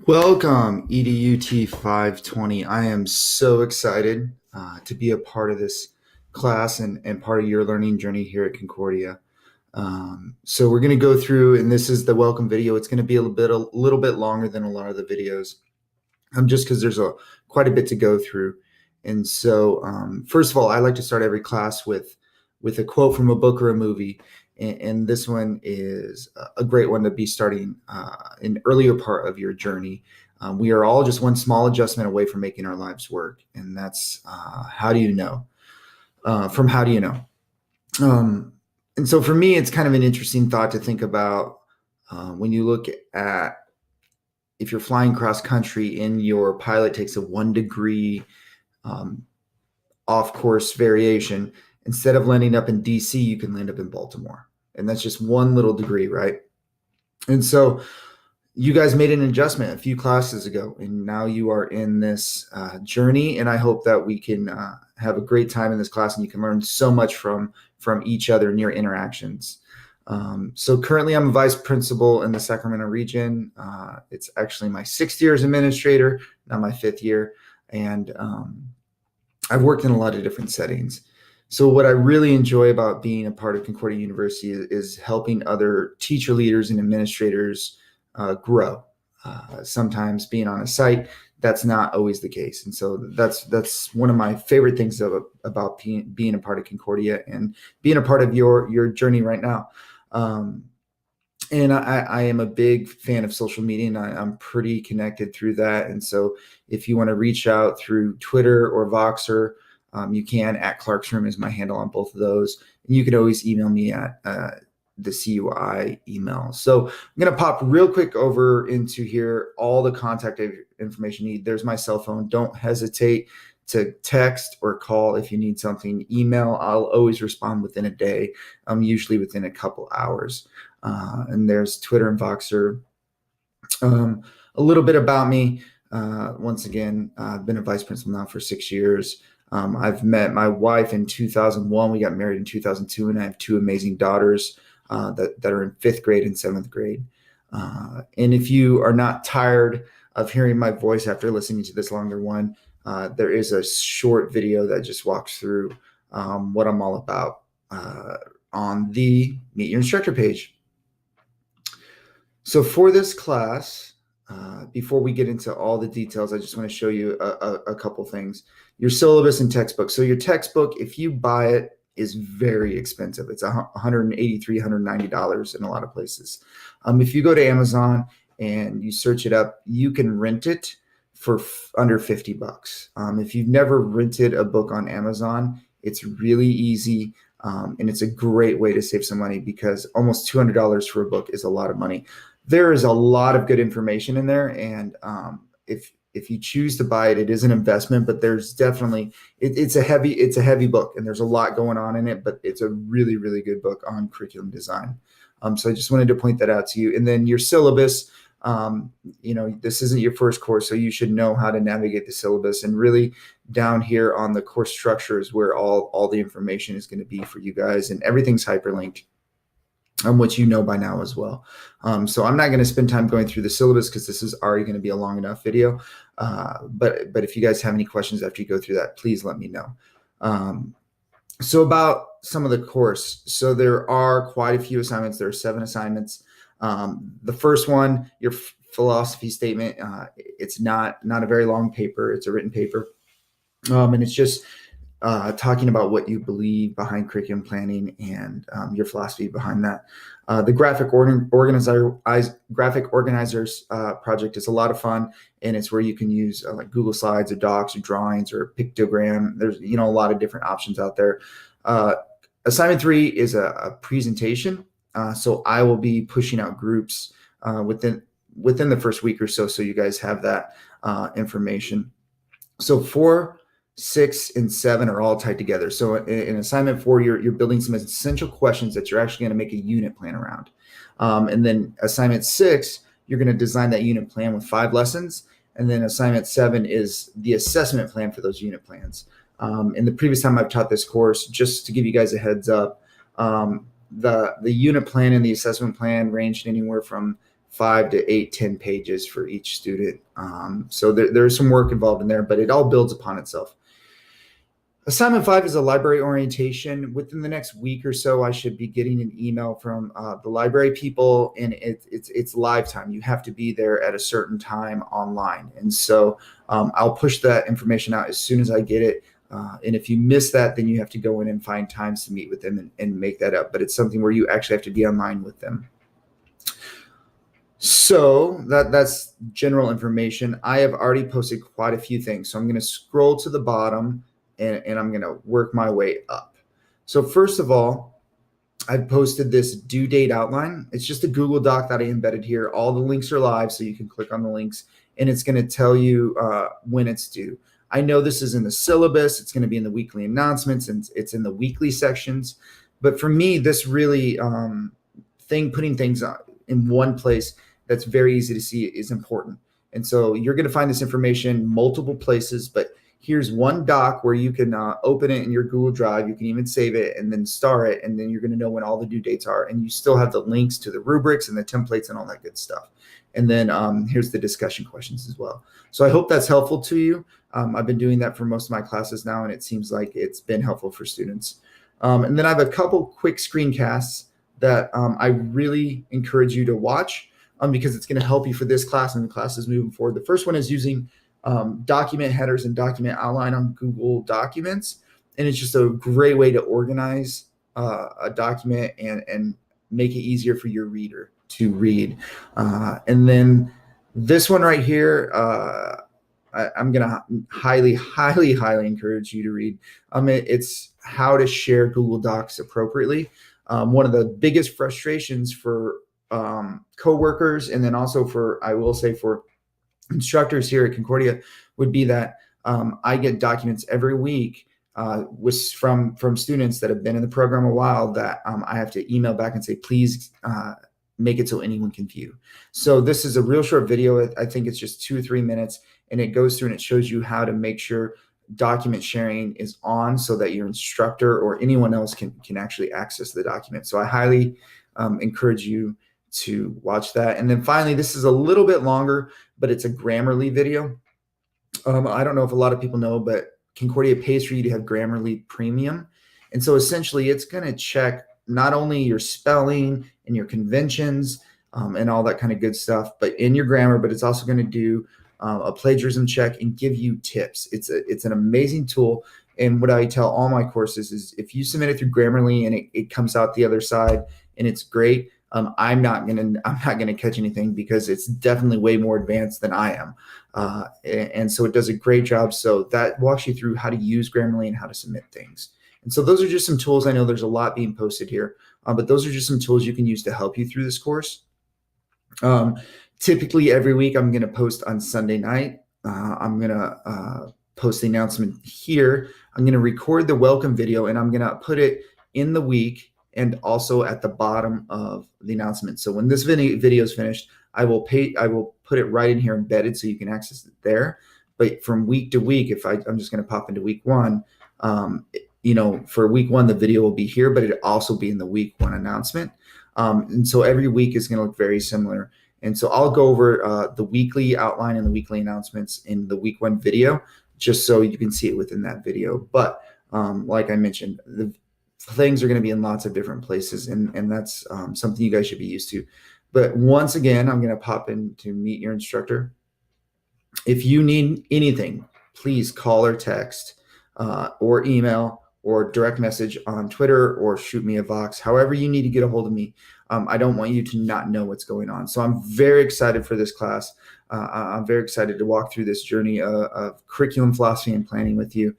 Welcome, EDUT 520. I am so excited to be a part of this class and part of your learning journey here at Concordia. So we're going to go through, and this is the welcome video. It's going to be a little bit longer than a lot of the videos, just because there's quite a bit to go through. And so, first of all, I like to start every class with a quote from a book or a movie. And this one is a great one to be starting an earlier part of your journey. We are all just one small adjustment away from making our lives work. And that's how do you know? From how do you know? And so for me, it's kind of an interesting thought to think about when you look at if you're flying cross country and your pilot takes a 1 degree off course variation. Instead of landing up in DC, you can land up in Baltimore. And that's just 1 little degree, right? And so you guys made an adjustment a few classes ago, and now you are in this journey. And I hope that we can have a great time in this class, and you can learn so much from each other in your interactions. So currently I'm a vice principal in the Sacramento region. It's actually my 6th year as administrator, not my 5th year. And I've worked in a lot of different settings. So what I really enjoy about being a part of Concordia University is helping other teacher leaders and administrators grow. Sometimes being on a site, that's not always the case. And so that's one of my favorite things about being a part of Concordia and being a part of your journey right now. And I am a big fan of social media, and I'm pretty connected through that. And so if you want to reach out through Twitter or Voxer, you can. @ClarksRoom is my handle on both of those. And you can always email me at the CUI email. So I'm going to pop real quick over into here, all the contact information you need. There's my cell phone. Don't hesitate to text or call if you need something. Email, I'll always respond within a day, usually within a couple hours. And there's Twitter and Voxer. A little bit about me. Once again, I've been a vice principal now for 6 years. I've met my wife in 2001. We got married in 2002, and I have 2 amazing daughters that are in 5th grade and 7th grade. And if you are not tired of hearing my voice after listening to this longer one, there is a short video that just walks through what I'm all about on the Meet Your Instructor page. So for this class, before we get into all the details, I just want to show you a couple things. Your syllabus and textbook. So your textbook, if you buy it, is very expensive. It's $183, $190 in a lot of places. If you go to Amazon and you search it up, you can rent it for under $50. If you've never rented a book on Amazon, it's really easy. And it's a great way to save some money because almost $200 for a book is a lot of money. There is a lot of good information in there. And if you choose to buy it, it is an investment, but there's definitely, it's a heavy book and there's a lot going on in it, but it's a really, really good book on curriculum design. So I just wanted to point that out to you. And then your syllabus, this isn't your first course, so you should know how to navigate the syllabus. And really down here on the course structure is where all the information is going to be for you guys, and everything's hyperlinked, which you know by now as well. So I'm not going to spend time going through the syllabus because this is already going to be a long enough video. But if you guys have any questions after you go through that, please let me know. So about some of the course. So there are quite a few assignments. There are 7 assignments. The first one, your philosophy statement, it's not a very long paper. It's a written paper. And it's just talking about what you believe behind curriculum planning and your philosophy behind that. The graphic organizers project is a lot of fun, and it's where you can use like Google Slides or Docs or drawings or pictogram. There's a lot of different options out there. Assignment 3 is a presentation. So I will be pushing out groups within the first week or so you guys have that information. So 4, 6, and 7 are all tied together. So in assignment 4, you're building some essential questions that you're actually going to make a unit plan around. And then assignment 6, you're going to design that unit plan with 5 lessons. And then assignment 7 is the assessment plan for those unit plans. And the previous time I've taught this course, just to give you guys a heads up, the unit plan and the assessment plan ranged anywhere from 5 to 8, 10 pages for each student. So there's some work involved in there, but it all builds upon itself. Assignment 5 is a library orientation. Within the next week or so, I should be getting an email from the library people, and it's live time. You have to be there at a certain time online. And so I'll push that information out as soon as I get it. And if you miss that, then you have to go in and find times to meet with them and make that up. But it's something where you actually have to be online with them. So that's general information. I have already posted quite a few things. So I'm going to scroll to the bottom and I'm going to work my way up. So first of all, I've posted this due date outline. It's just a Google Doc that I embedded here. All the links are live, so you can click on the links, and it's going to tell you when it's due. I know this is in the syllabus. It's going to be in the weekly announcements, and it's in the weekly sections. But for me, this really putting things in one place that's very easy to see is important. And so you're going to find this information multiple places, but here's one doc where you can open it in your Google Drive. You can even save it and then star it, and then you're going to know when all the due dates are. And you still have the links to the rubrics and the templates and all that good stuff. And then here's the discussion questions as well. So I hope that's helpful to you. I've been doing that for most of my classes now, and it seems like it's been helpful for students. And then I have a couple quick screencasts that I really encourage you to watch because it's going to help you for this class and the classes moving forward. The first one is using document headers and document outline on Google Documents. And it's just a great way to organize a document and make it easier for your reader to read. And then this one right here, I'm going to highly encourage you to read. It's how to share Google Docs appropriately. One of the biggest frustrations for coworkers, and then also I will say for instructors here at Concordia, would be that I get documents every week from students that have been in the program a while that I have to email back and say, please make it so anyone can view. So this is a real short video. I think it's just 2 or 3 minutes, and it goes through and it shows you how to make sure document sharing is on so that your instructor or anyone else can actually access the document. So I highly encourage you to watch that. And then finally, this is a little bit longer, but it's a Grammarly video. I don't know if a lot of people know, but Concordia pays for you to have Grammarly Premium. And so essentially it's going to check not only your spelling and your conventions and all that kind of good stuff, but in your grammar, but it's also going to do a plagiarism check and give you tips. It's an amazing tool. And what I tell all my courses is if you submit it through Grammarly and it comes out the other side and it's great, I'm not gonna catch anything because it's definitely way more advanced than I am, and so it does a great job. So that walks you through how to use Grammarly and how to submit things. And so those are just some tools. I know there's a lot being posted here, but those are just some tools you can use to help you through this course. Typically every week I'm gonna post on Sunday night. I'm gonna post the announcement here. I'm gonna record the welcome video and I'm gonna put it in the week and also at the bottom of the announcement. So when this video is finished, I will put it right in here embedded so you can access it there. But from week to week, I'm just going to pop into week 1, for week 1, the video will be here, but it'll also be in the week 1 announcement. And so every week is going to look very similar. And so I'll go over the weekly outline and the weekly announcements in the week 1 video, just so you can see it within that video. But like I mentioned, the things are going to be in lots of different places, and that's something you guys should be used to. But once again, I'm going to pop in to meet your instructor. If you need anything, please call or text or email or direct message on Twitter or shoot me a Vox, however you need to get a hold of me. I don't want you to not know what's going on. So I'm very excited for this class. I'm very excited to walk through this journey of curriculum philosophy and planning with you.